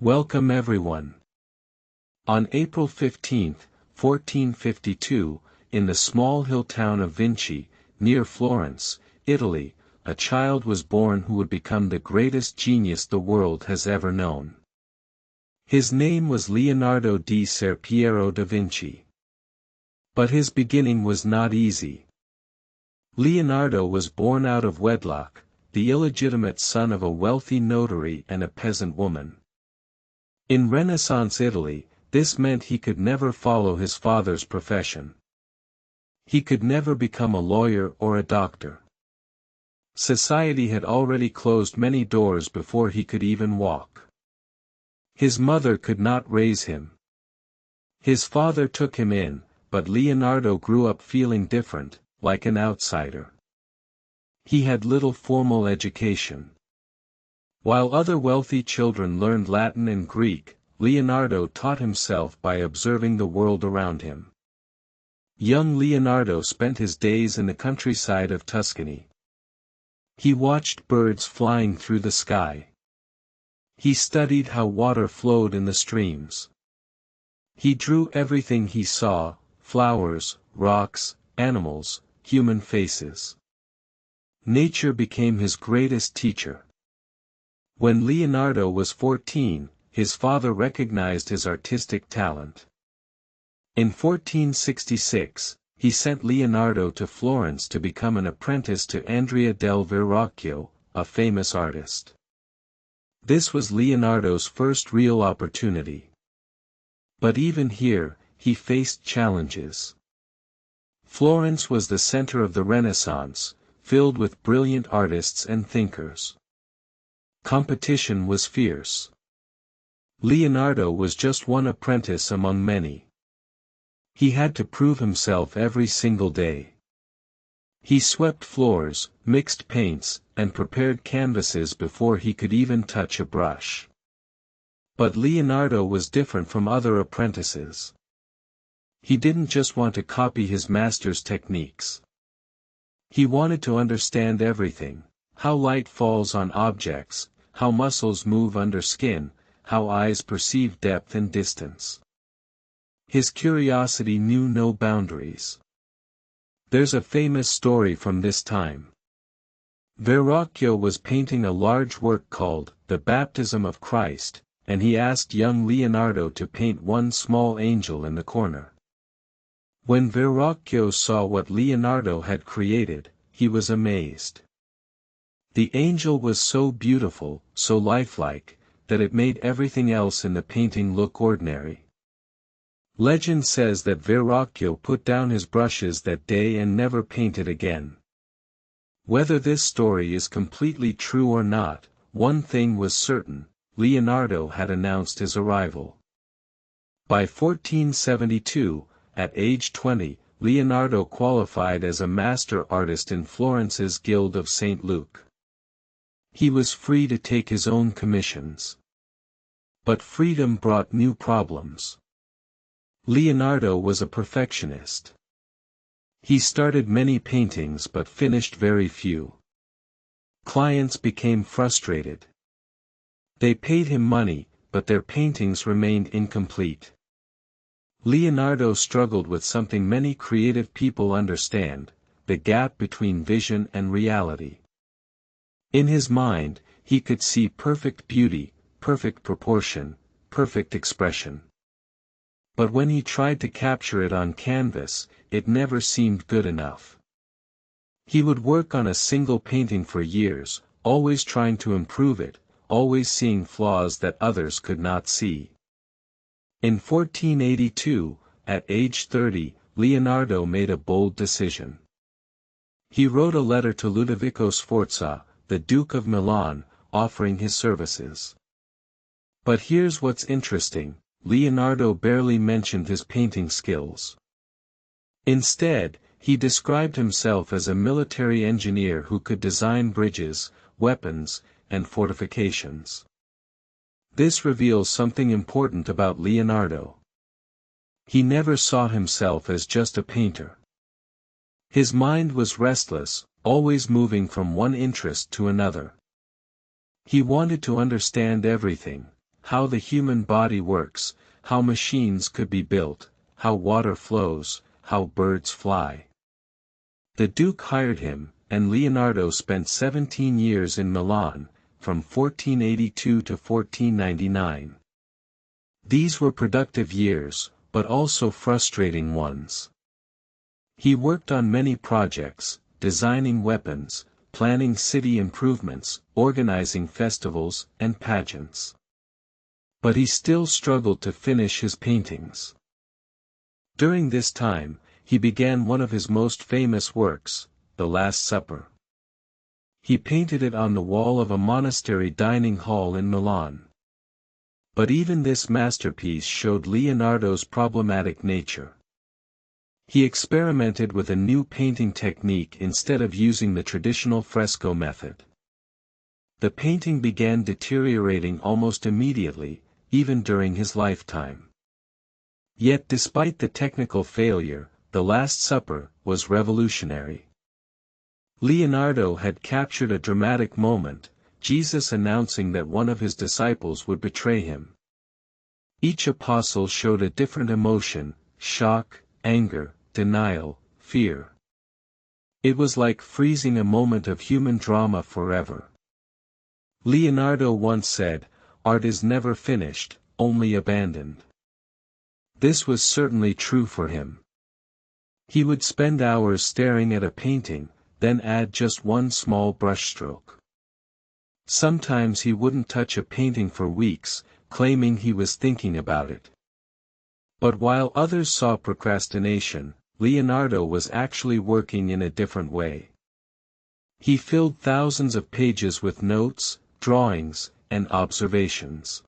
Welcome everyone. On April 15, 1452, in the small hill town of Vinci, near Florence, Italy, a child was born who would become the greatest genius the world has ever known. His name was Leonardo di Ser Piero da Vinci. But his beginning was not easy. Leonardo was born out of wedlock, the illegitimate son of a wealthy notary and a peasant woman. In Renaissance Italy, this meant he could never follow his father's profession. He could never become a lawyer or a doctor. Society had already closed many doors before he could even walk. His mother could not raise him. His father took him in, but Leonardo grew up feeling different, like an outsider. He had little formal education. While other wealthy children learned Latin and Greek, Leonardo taught himself by observing the world around him. Young Leonardo spent his days in the countryside of Tuscany. He watched birds flying through the sky. He studied how water flowed in the streams. He drew everything he saw: flowers, rocks, animals, human faces. Nature became his greatest teacher. When Leonardo was 14, his father recognized his artistic talent. In 1466, he sent Leonardo to Florence to become an apprentice to Andrea del Verrocchio, a famous artist. This was Leonardo's first real opportunity. But even here, he faced challenges. Florence was the center of the Renaissance, filled with brilliant artists and thinkers. Competition was fierce. Leonardo was just one apprentice among many. He had to prove himself every single day. He swept floors, mixed paints, and prepared canvases before he could even touch a brush. But Leonardo was different from other apprentices. He didn't just want to copy his master's techniques. He wanted to understand everything: how light falls on objects, how muscles move under skin, how eyes perceive depth and distance. His curiosity knew no boundaries. There's a famous story from this time. Verrocchio was painting a large work called The Baptism of Christ, and he asked young Leonardo to paint one small angel in the corner. When Verrocchio saw what Leonardo had created, he was amazed. The angel was so beautiful, so lifelike, that it made everything else in the painting look ordinary. Legend says that Verrocchio put down his brushes that day and never painted again. Whether this story is completely true or not, one thing was certain: Leonardo had announced his arrival. By 1472, at age 20, Leonardo qualified as a master artist in Florence's Guild of St. Luke. He was free to take his own commissions. But freedom brought new problems. Leonardo was a perfectionist. He started many paintings but finished very few. Clients became frustrated. They paid him money, but their paintings remained incomplete. Leonardo struggled with something many creative people understand: the gap between vision and reality. In his mind, he could see perfect beauty, perfect proportion, perfect expression. But when he tried to capture it on canvas, it never seemed good enough. He would work on a single painting for years, always trying to improve it, always seeing flaws that others could not see. In 1482, at age 30, Leonardo made a bold decision. He wrote a letter to Ludovico Sforza, the Duke of Milan, offering his services. But here's what's interesting: Leonardo barely mentioned his painting skills. Instead, he described himself as a military engineer who could design bridges, weapons, and fortifications. This reveals something important about Leonardo. He never saw himself as just a painter. His mind was restless, always moving from one interest to another. He wanted to understand everything: how the human body works, how machines could be built, how water flows, how birds fly. The Duke hired him, and Leonardo spent 17 years in Milan, from 1482 to 1499. These were productive years, but also frustrating ones. He worked on many projects, designing weapons, planning city improvements, organizing festivals and pageants. But he still struggled to finish his paintings. During this time, he began one of his most famous works, The Last Supper. He painted it on the wall of a monastery dining hall in Milan. But even this masterpiece showed Leonardo's problematic nature. He experimented with a new painting technique instead of using the traditional fresco method. The painting began deteriorating almost immediately, even during his lifetime. Yet despite the technical failure, The Last Supper was revolutionary. Leonardo had captured a dramatic moment, Jesus announcing that one of his disciples would betray him. Each apostle showed a different emotion: shock, anger, denial, fear. It was like freezing a moment of human drama forever. Leonardo once said, "Art is never finished, only abandoned." This was certainly true for him. He would spend hours staring at a painting, then add just one small brushstroke. Sometimes he wouldn't touch a painting for weeks, claiming he was thinking about it. But while others saw procrastination, Leonardo was actually working in a different way. He filled thousands of pages with notes, drawings, and observations.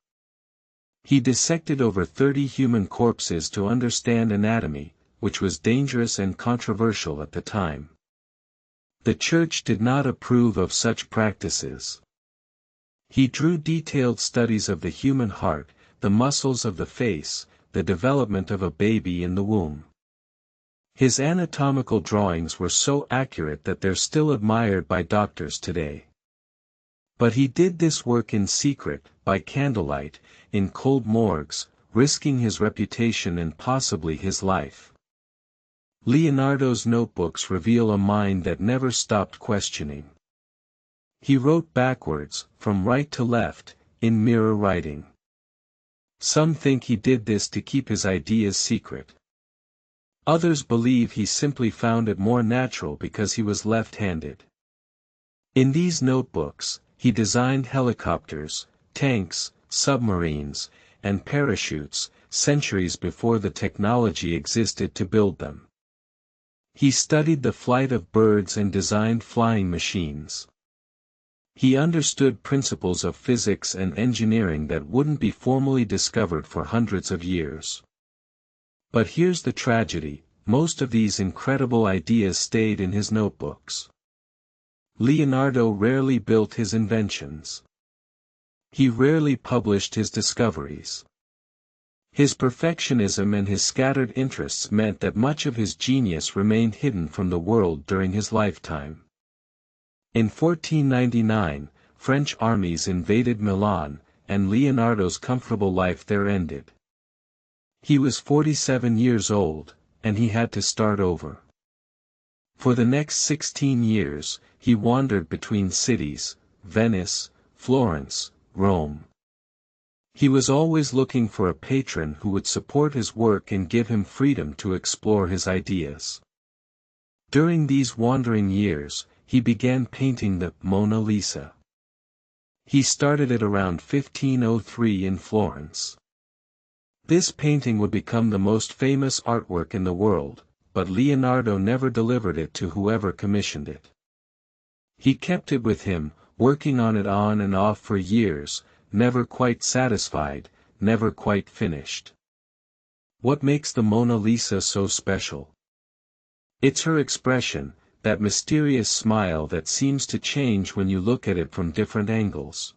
He dissected over 30 human corpses to understand anatomy, which was dangerous and controversial at the time. The Church did not approve of such practices. He drew detailed studies of the human heart, the muscles of the face, the development of a baby in the womb. His anatomical drawings were so accurate that they're still admired by doctors today. But he did this work in secret, by candlelight, in cold morgues, risking his reputation and possibly his life. Leonardo's notebooks reveal a mind that never stopped questioning. He wrote backwards, from right to left, in mirror writing. Some think he did this to keep his ideas secret. Others believe he simply found it more natural because he was left-handed. In these notebooks, he designed helicopters, tanks, submarines, and parachutes, centuries before the technology existed to build them. He studied the flight of birds and designed flying machines. He understood principles of physics and engineering that wouldn't be formally discovered for hundreds of years. But here's the tragedy: most of these incredible ideas stayed in his notebooks. Leonardo rarely built his inventions. He rarely published his discoveries. His perfectionism and his scattered interests meant that much of his genius remained hidden from the world during his lifetime. In 1499, French armies invaded Milan, and Leonardo's comfortable life there ended. He was 47 years old, and he had to start over. For the next 16 years, he wandered between cities: Venice, Florence, Rome. He was always looking for a patron who would support his work and give him freedom to explore his ideas. During these wandering years, he began painting the Mona Lisa. He started it around 1503 in Florence. This painting would become the most famous artwork in the world, but Leonardo never delivered it to whoever commissioned it. He kept it with him, working on it on and off for years, never quite satisfied, never quite finished. What makes the Mona Lisa so special? It's her expression, that mysterious smile that seems to change when you look at it from different angles.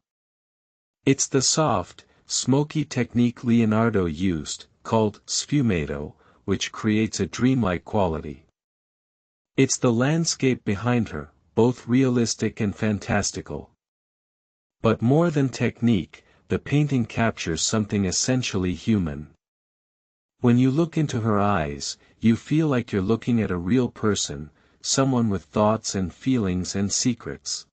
It's the soft, smoky technique Leonardo used, called sfumato, which creates a dreamlike quality. It's the landscape behind her, both realistic and fantastical. But more than technique, the painting captures something essentially human. When you look into her eyes, you feel like you're looking at a real person, someone with thoughts and feelings and secrets.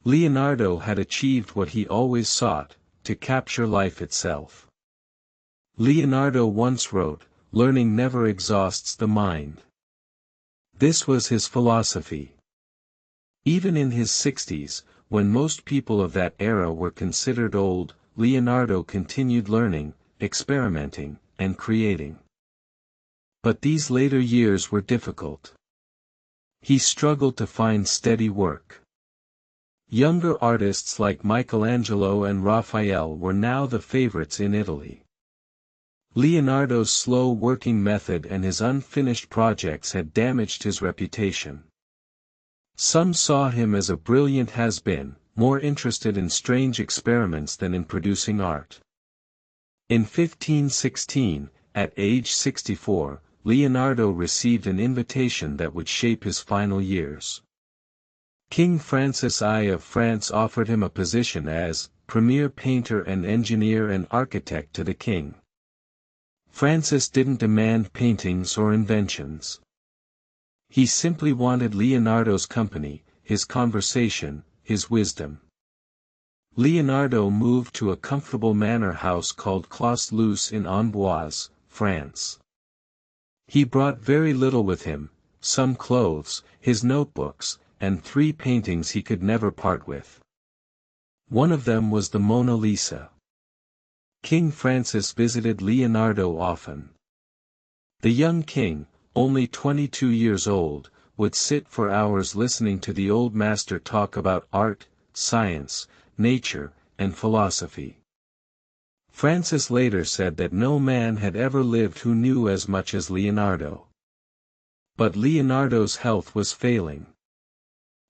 Leonardo had achieved what he always sought, to capture life itself. Leonardo once wrote, "Learning never exhausts the mind." This was his philosophy. Even in his 60s, when most people of that era were considered old, Leonardo continued learning, experimenting, and creating. But these later years were difficult. He struggled to find steady work. Younger artists like Michelangelo and Raphael were now the favorites in Italy. Leonardo's slow working method and his unfinished projects had damaged his reputation. Some saw him as a brilliant has-been, more interested in strange experiments than in producing art. In 1516, at age 64, Leonardo received an invitation that would shape his final years. King Francis I of France offered him a position as premier painter and engineer and architect to the king. Francis didn't demand paintings or inventions. He simply wanted Leonardo's company, his conversation, his wisdom. Leonardo moved to a comfortable manor house called Clos Luce in Amboise, France. He brought very little with him, some clothes, his notebooks, and 3 paintings he could never part with. One of them was the Mona Lisa. King Francis visited Leonardo often. The young king, only 22 years old, would sit for hours listening to the old master talk about art, science, nature, and philosophy. Francis later said that no man had ever lived who knew as much as Leonardo. But Leonardo's health was failing.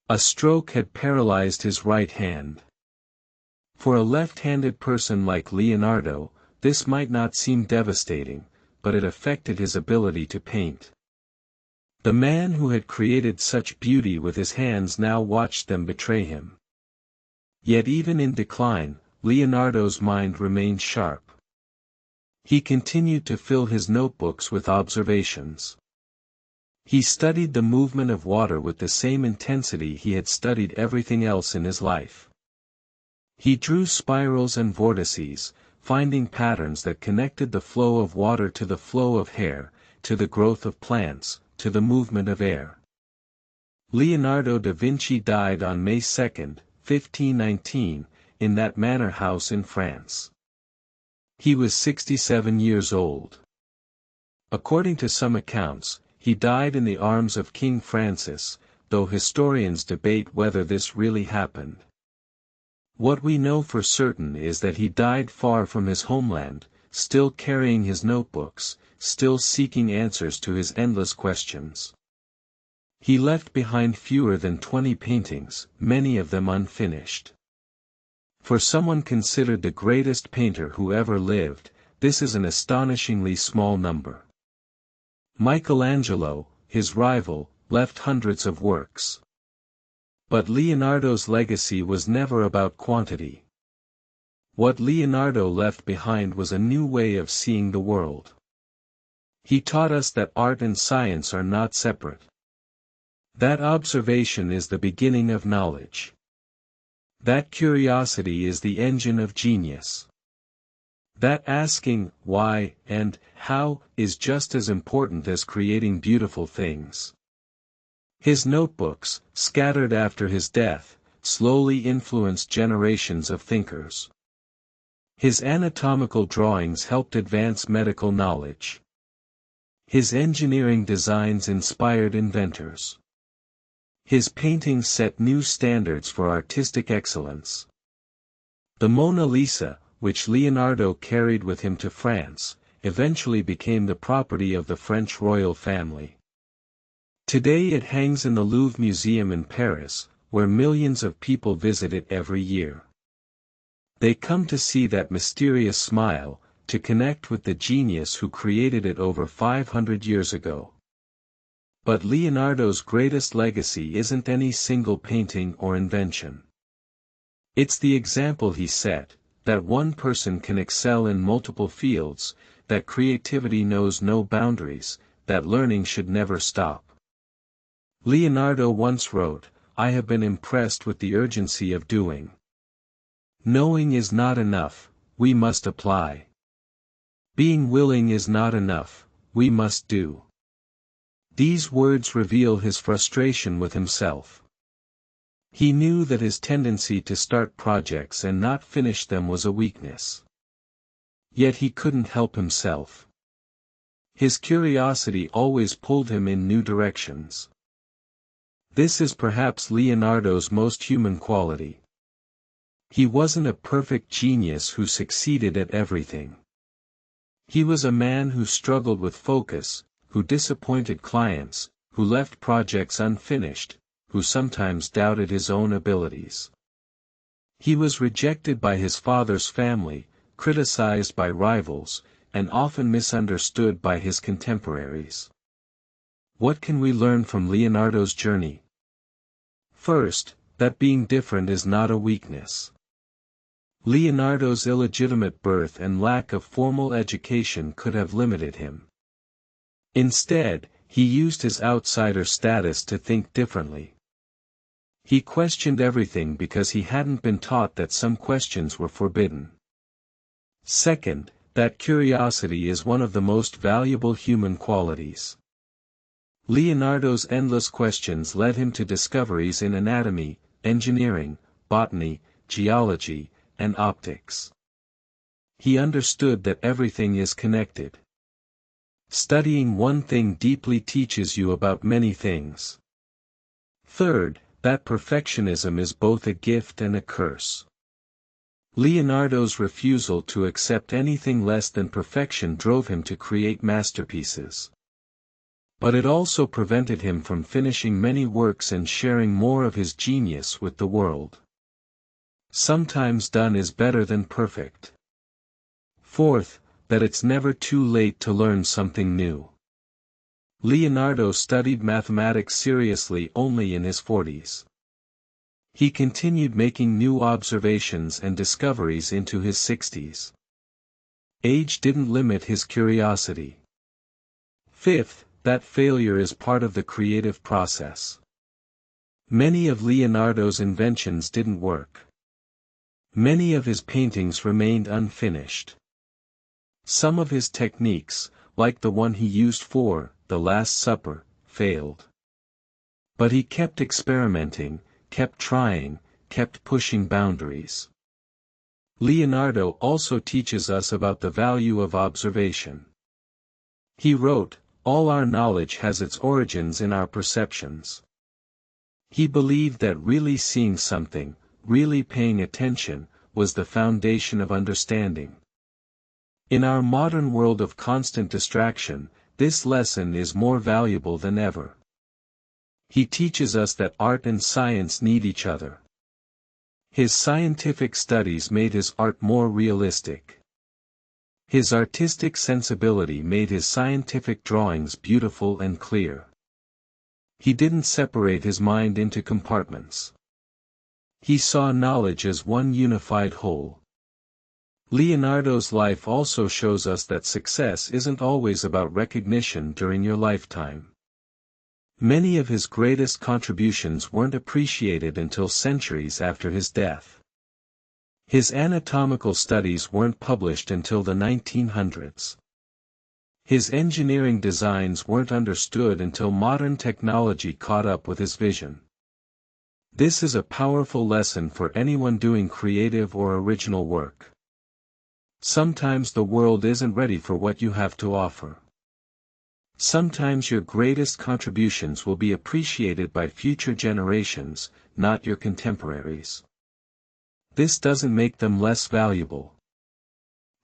A stroke had paralyzed his right hand. For a left-handed person like Leonardo, this might not seem devastating, but it affected his ability to paint. The man who had created such beauty with his hands now watched them betray him. Yet even in decline, Leonardo's mind remained sharp. He continued to fill his notebooks with observations. He studied the movement of water with the same intensity he had studied everything else in his life. He drew spirals and vortices, finding patterns that connected the flow of water to the flow of hair, to the growth of plants, to the movement of air. Leonardo da Vinci died on May 2, 1519, in that manor house in France. He was 67 years old. According to some accounts, he died in the arms of King Francis, though historians debate whether this really happened. What we know for certain is that he died far from his homeland, still carrying his notebooks, still seeking answers to his endless questions. He left behind fewer than 20 paintings, many of them unfinished. For someone considered the greatest painter who ever lived, this is an astonishingly small number. Michelangelo, his rival, left hundreds of works. But Leonardo's legacy was never about quantity. What Leonardo left behind was a new way of seeing the world. He taught us that art and science are not separate. That observation is the beginning of knowledge. That curiosity is the engine of genius. That asking why and how is just as important as creating beautiful things. His notebooks, scattered after his death, slowly influenced generations of thinkers. His anatomical drawings helped advance medical knowledge. His engineering designs inspired inventors. His paintings set new standards for artistic excellence. The Mona Lisa, which Leonardo carried with him to France, eventually became the property of the French royal family. Today it hangs in the Louvre Museum in Paris, where millions of people visit it every year. They come to see that mysterious smile, to connect with the genius who created it over 500 years ago. But Leonardo's greatest legacy isn't any single painting or invention. It's the example he set, that one person can excel in multiple fields, that creativity knows no boundaries, that learning should never stop. Leonardo once wrote, "I have been impressed with the urgency of doing. Knowing is not enough, we must apply. Being willing is not enough, we must do." These words reveal his frustration with himself. He knew that his tendency to start projects and not finish them was a weakness. Yet he couldn't help himself. His curiosity always pulled him in new directions. This is perhaps Leonardo's most human quality. He wasn't a perfect genius who succeeded at everything. He was a man who struggled with focus, who disappointed clients, who left projects unfinished, who sometimes doubted his own abilities. He was rejected by his father's family, criticized by rivals, and often misunderstood by his contemporaries. What can we learn from Leonardo's journey? First, that being different is not a weakness. Leonardo's illegitimate birth and lack of formal education could have limited him. Instead, he used his outsider status to think differently. He questioned everything because he hadn't been taught that some questions were forbidden. Second, that curiosity is one of the most valuable human qualities. Leonardo's endless questions led him to discoveries in anatomy, engineering, botany, geology, and optics. He understood that everything is connected. Studying one thing deeply teaches you about many things. Third, that perfectionism is both a gift and a curse. Leonardo's refusal to accept anything less than perfection drove him to create masterpieces. But it also prevented him from finishing many works and sharing more of his genius with the world. Sometimes done is better than perfect. Fourth, that it's never too late to learn something new. Leonardo studied mathematics seriously only in his 40s. He continued making new observations and discoveries into his 60s. Age didn't limit his curiosity. Fifth, that failure is part of the creative process. Many of Leonardo's inventions didn't work. Many of his paintings remained unfinished. Some of his techniques, like the one he used for The Last Supper, failed. But he kept experimenting, kept trying, kept pushing boundaries. Leonardo also teaches us about the value of observation. He wrote, "All our knowledge has its origins in our perceptions." He believed that really seeing something, really paying attention, was the foundation of understanding. In our modern world of constant distraction, this lesson is more valuable than ever. He teaches us that art and science need each other. His scientific studies made his art more realistic. His artistic sensibility made his scientific drawings beautiful and clear. He didn't separate his mind into compartments. He saw knowledge as one unified whole. Leonardo's life also shows us that success isn't always about recognition during your lifetime. Many of his greatest contributions weren't appreciated until centuries after his death. His anatomical studies weren't published until the 1900s. His engineering designs weren't understood until modern technology caught up with his vision. This is a powerful lesson for anyone doing creative or original work. Sometimes the world isn't ready for what you have to offer. Sometimes your greatest contributions will be appreciated by future generations, not your contemporaries. This doesn't make them less valuable.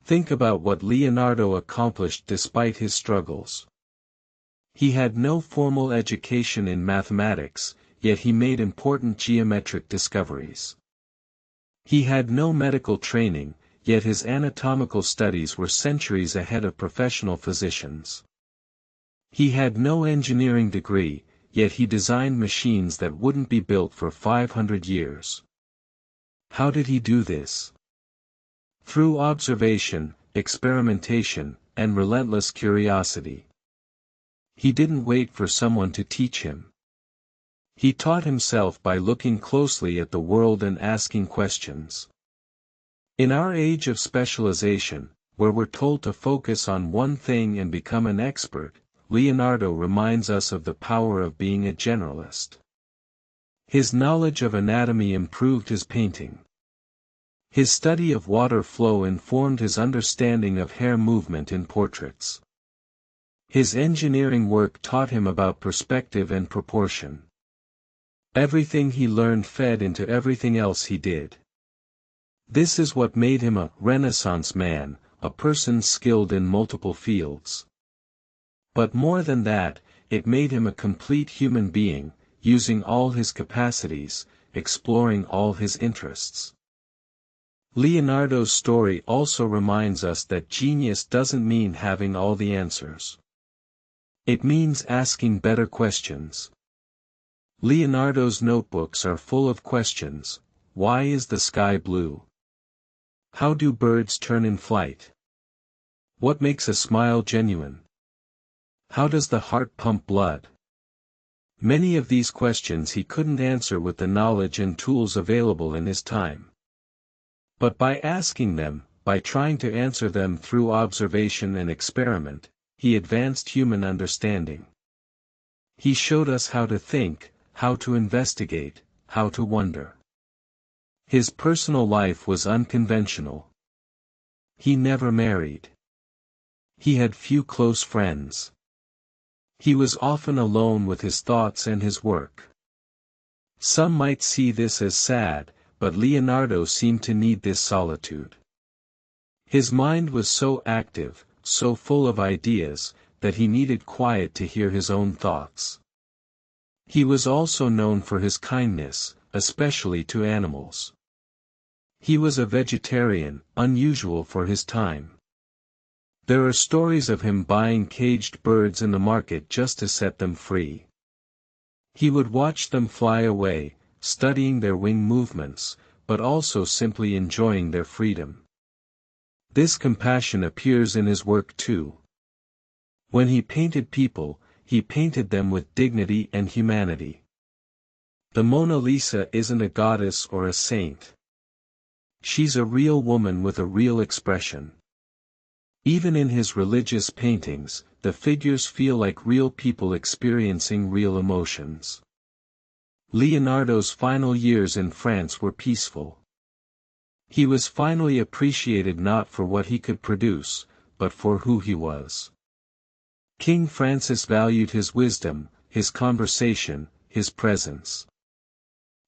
Think about what Leonardo accomplished despite his struggles. He had no formal education in mathematics, yet he made important geometric discoveries. He had no medical training, yet his anatomical studies were centuries ahead of professional physicians. He had no engineering degree, yet he designed machines that wouldn't be built for 500 years. How did he do this? Through observation, experimentation, and relentless curiosity. He didn't wait for someone to teach him. He taught himself by looking closely at the world and asking questions. In our age of specialization, where we're told to focus on one thing and become an expert, Leonardo reminds us of the power of being a generalist. His knowledge of anatomy improved his painting. His study of water flow informed his understanding of hair movement in portraits. His engineering work taught him about perspective and proportion. Everything he learned fed into everything else he did. This is what made him a Renaissance man, a person skilled in multiple fields. But more than that, it made him a complete human being, using all his capacities, exploring all his interests. Leonardo's story also reminds us that genius doesn't mean having all the answers. It means asking better questions. Leonardo's notebooks are full of questions. Why is the sky blue? How do birds turn in flight? What makes a smile genuine? How does the heart pump blood? Many of these questions he couldn't answer with the knowledge and tools available in his time. But by asking them, by trying to answer them through observation and experiment, he advanced human understanding. He showed us how to think, how to investigate, how to wonder. His personal life was unconventional. He never married. He had few close friends. He was often alone with his thoughts and his work. Some might see this as sad, but Leonardo seemed to need this solitude. His mind was so active, so full of ideas, that he needed quiet to hear his own thoughts. He was also known for his kindness, especially to animals. He was a vegetarian, unusual for his time. There are stories of him buying caged birds in the market just to set them free. He would watch them fly away, studying their wing movements, but also simply enjoying their freedom. This compassion appears in his work too. When he painted people, he painted them with dignity and humanity. The Mona Lisa isn't a goddess or a saint. She's a real woman with a real expression. Even in his religious paintings, the figures feel like real people experiencing real emotions. Leonardo's final years in France were peaceful. He was finally appreciated not for what he could produce, but for who he was. King Francis valued his wisdom, his conversation, his presence.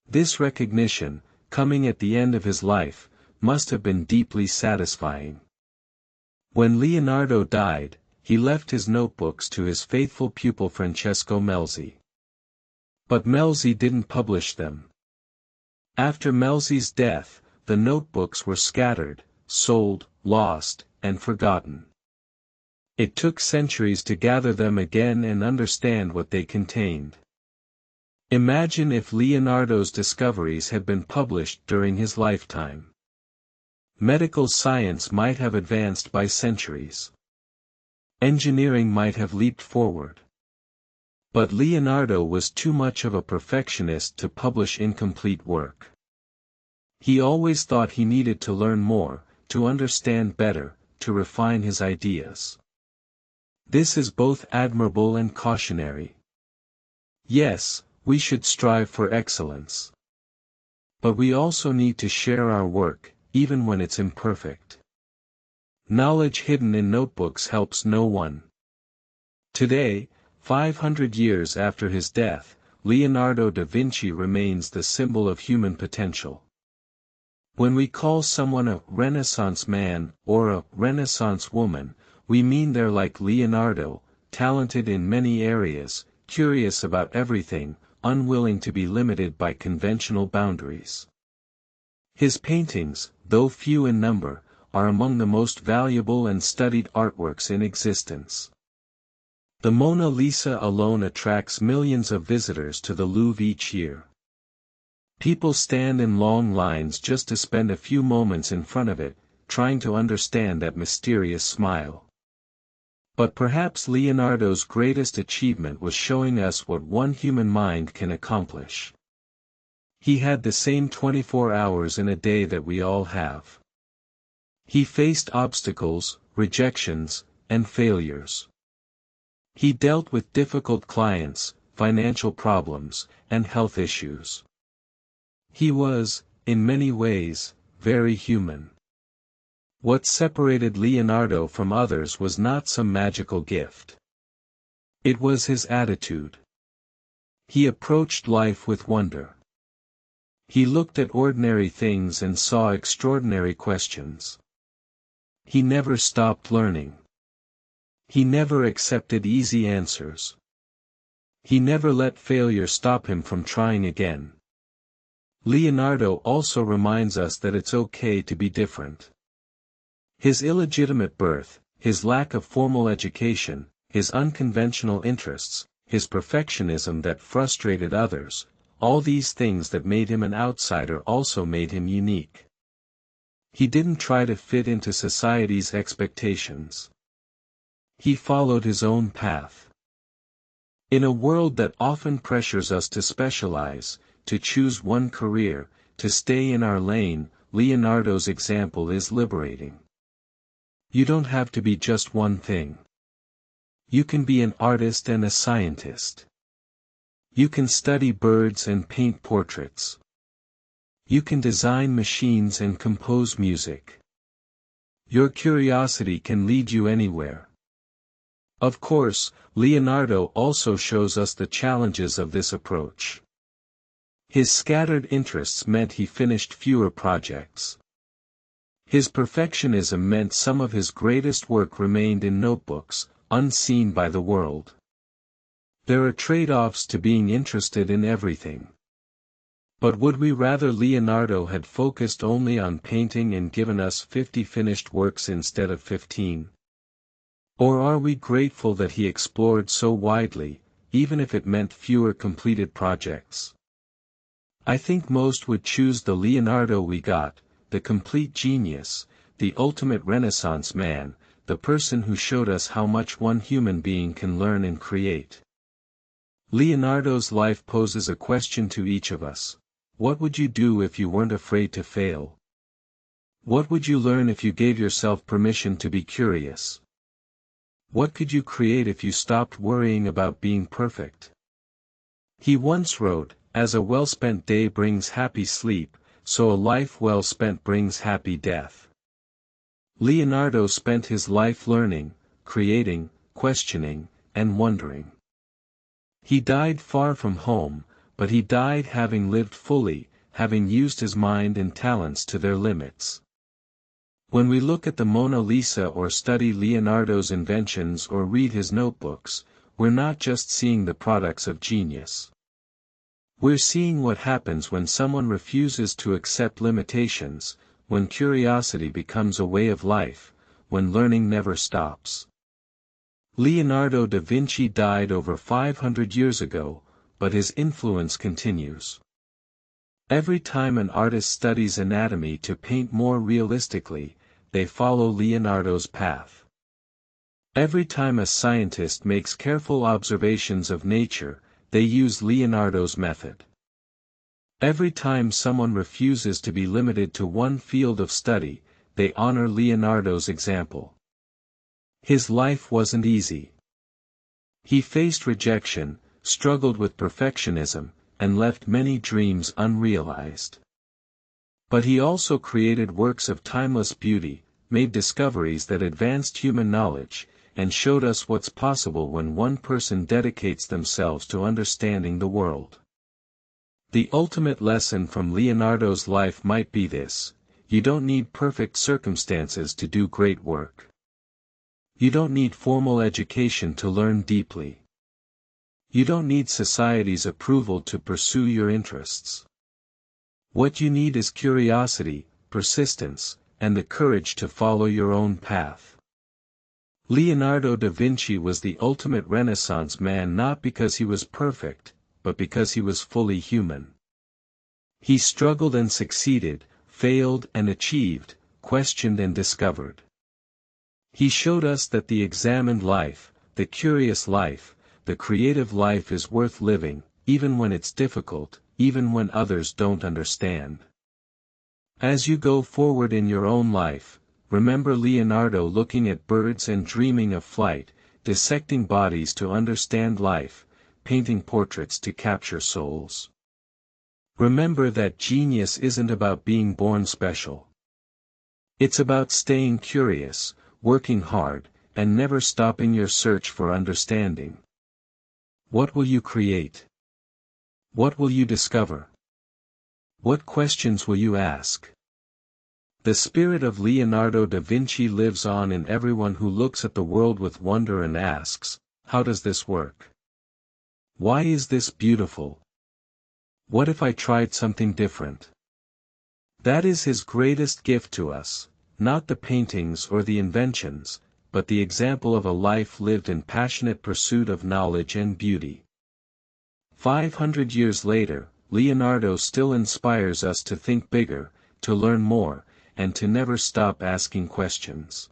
This recognition, coming at the end of his life, must have been deeply satisfying. When Leonardo died, he left his notebooks to his faithful pupil Francesco Melzi. But Melzi didn't publish them. After Melzi's death, the notebooks were scattered, sold, lost, and forgotten. It took centuries to gather them again and understand what they contained. Imagine if Leonardo's discoveries had been published during his lifetime. Medical science might have advanced by centuries. Engineering might have leaped forward. But Leonardo was too much of a perfectionist to publish incomplete work. He always thought he needed to learn more, to understand better, to refine his ideas. This is both admirable and cautionary. Yes, we should strive for excellence. But we also need to share our work, even when it's imperfect. Knowledge hidden in notebooks helps no one. Today, 500 years after his death, Leonardo da Vinci remains the symbol of human potential. When we call someone a Renaissance man or a Renaissance woman, we mean they're like Leonardo, talented in many areas, curious about everything, unwilling to be limited by conventional boundaries. His paintings, though few in number, are among the most valuable and studied artworks in existence. The Mona Lisa alone attracts millions of visitors to the Louvre each year. People stand in long lines just to spend a few moments in front of it, trying to understand that mysterious smile. But perhaps Leonardo's greatest achievement was showing us what one human mind can accomplish. He had the same 24 hours in a day that we all have. He faced obstacles, rejections, and failures. He dealt with difficult clients, financial problems, and health issues. He was, in many ways, very human. What separated Leonardo from others was not some magical gift. It was his attitude. He approached life with wonder. He looked at ordinary things and saw extraordinary questions. He never stopped learning. He never accepted easy answers. He never let failure stop him from trying again. Leonardo also reminds us that it's okay to be different. His illegitimate birth, his lack of formal education, his unconventional interests, his perfectionism that frustrated others, all these things that made him an outsider also made him unique. He didn't try to fit into society's expectations. He followed his own path. In a world that often pressures us to specialize, to choose one career, to stay in our lane, Leonardo's example is liberating. You don't have to be just one thing. You can be an artist and a scientist. You can study birds and paint portraits. You can design machines and compose music. Your curiosity can lead you anywhere. Of course, Leonardo also shows us the challenges of this approach. His scattered interests meant he finished fewer projects. His perfectionism meant some of his greatest work remained in notebooks, unseen by the world. There are trade-offs to being interested in everything. But would we rather Leonardo had focused only on painting and given us 50 finished works instead of 15? Or are we grateful that he explored so widely, even if it meant fewer completed projects? I think most would choose the Leonardo we got, the complete genius, the ultimate Renaissance man, the person who showed us how much one human being can learn and create. Leonardo's life poses a question to each of us. What would you do if you weren't afraid to fail? What would you learn if you gave yourself permission to be curious? What could you create if you stopped worrying about being perfect? He once wrote, "As a well-spent day brings happy sleep, so a life well spent brings happy death." Leonardo spent his life learning, creating, questioning, and wondering. He died far from home, but he died having lived fully, having used his mind and talents to their limits. When we look at the Mona Lisa or study Leonardo's inventions or read his notebooks, we're not just seeing the products of genius. We're seeing what happens when someone refuses to accept limitations, when curiosity becomes a way of life, when learning never stops. Leonardo da Vinci died over 500 years ago, but his influence continues. Every time an artist studies anatomy to paint more realistically, they follow Leonardo's path. Every time a scientist makes careful observations of nature, they use Leonardo's method. Every time someone refuses to be limited to one field of study, they honor Leonardo's example. His life wasn't easy. He faced rejection, struggled with perfectionism, and left many dreams unrealized. But he also created works of timeless beauty, made discoveries that advanced human knowledge, and showed us what's possible when one person dedicates themselves to understanding the world. The ultimate lesson from Leonardo's life might be this: you don't need perfect circumstances to do great work. You don't need formal education to learn deeply. You don't need society's approval to pursue your interests. What you need is curiosity, persistence, and the courage to follow your own path. Leonardo da Vinci was the ultimate Renaissance man not because he was perfect, but because he was fully human. He struggled and succeeded, failed and achieved, questioned and discovered. He showed us that the examined life, the curious life, the creative life is worth living, even when it's difficult, even when others don't understand. As you go forward in your own life, remember Leonardo looking at birds and dreaming of flight, dissecting bodies to understand life, painting portraits to capture souls. Remember that genius isn't about being born special. It's about staying curious, working hard, and never stopping your search for understanding. What will you create? What will you discover? What questions will you ask? The spirit of Leonardo da Vinci lives on in everyone who looks at the world with wonder and asks, how does this work? Why is this beautiful? What if I tried something different? That is his greatest gift to us, not the paintings or the inventions, but the example of a life lived in passionate pursuit of knowledge and beauty. 500 years later, Leonardo still inspires us to think bigger, to learn more, and to never stop asking questions.